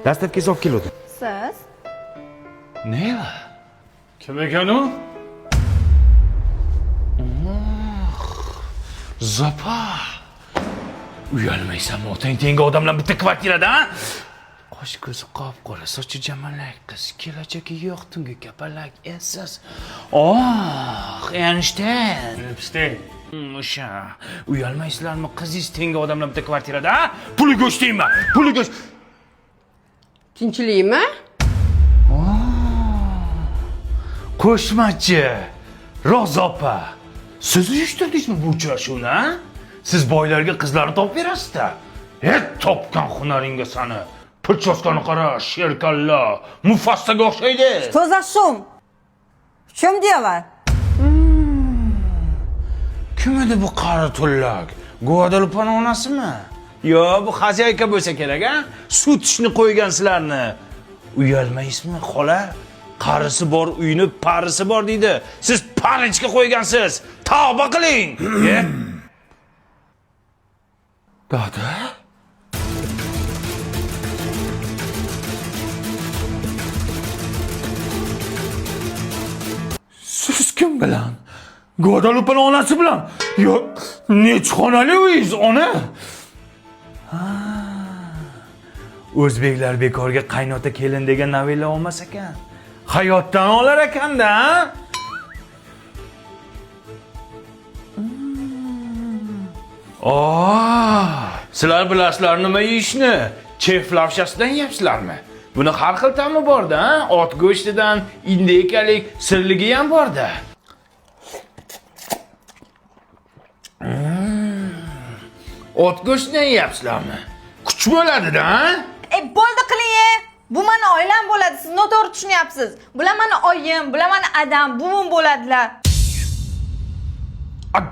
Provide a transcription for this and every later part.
Dastavkasi olib keldim. Siz? Ne? Kim ekan u? Zopa. Uyalmaysanmi? Otang tengi odamlar bitta kvartirada, ha? Qosh ko'zi qop-qora, sochi jamalak qiz, kelajagi yo'q, tungi kapalak, essiz. Einstein. Einstein. O'sha. Uyalmaysizlarmi? Qizingiz tengi odamlar bitta kvartirada, ha? Puli go'sht deyman. Puli go'sht. Tinchlikmi? Qo'shmachi Rozopa, siz uyushtirdingizmi bu uchrashuvni, ha? Siz boylarga qizlarni topib berasiz-da. Topgan hunaringga sani. Pirchoskani qara, sherkalla, Mufassaga o'xshaydi. To'zashum. Kim diyorlar? Kim edi bu qari tullak? Guadalupe'ni onasimi? Yo, bu xozayka bo'lsa kerak, ha? Sut ishni qo'ygan sizlarni. Uyalmaysizmi, xola? Qarisi bor uyni parisi bor deydi. Siz parichga qo'ygansiz. Tavba qiling. Dada? Siz kim bilan? Guadalupe'ni onasi bilan? Yo, nechxonali uyingiz, ona? O'zbeklar bekorga qaynota kelin degan novella olmas ekan. Hayotdan olar ekanda, ha? Sizlar bilasizlar nima yeyishni? Chef lavshasidan yeyapsizlarmi? Buni har xil ta'mi bor-da, ha? Ot go'shtidan indekalik sirligi ham bor-da. Ot go'shtidan yeyapsizlarmi? Kuch bo'ladi-da, ha? Bo'ldi qiling. Bu meni oilam bo'ladi. Siz noto'g'ri tushunyapsiz. Bular meni oyim, bular meni adam, buvim bo'ladilar.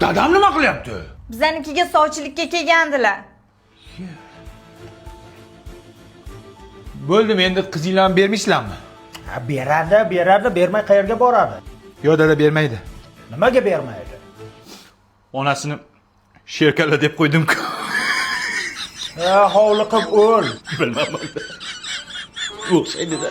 Dadam nima qilyapti? Bizanikiga sovchilikka kelgandilar. Bo'ldimi, endi qizinglarni bermaysizlarmi? Ha, beradi, bermay qayerga boradi? Yo, dada bermaydi. Nimaga bermaydi? Onasini sherkalla deb qo'ydim-ku. Hovliqib o'l. Bilmadim. O'xshaydi-da.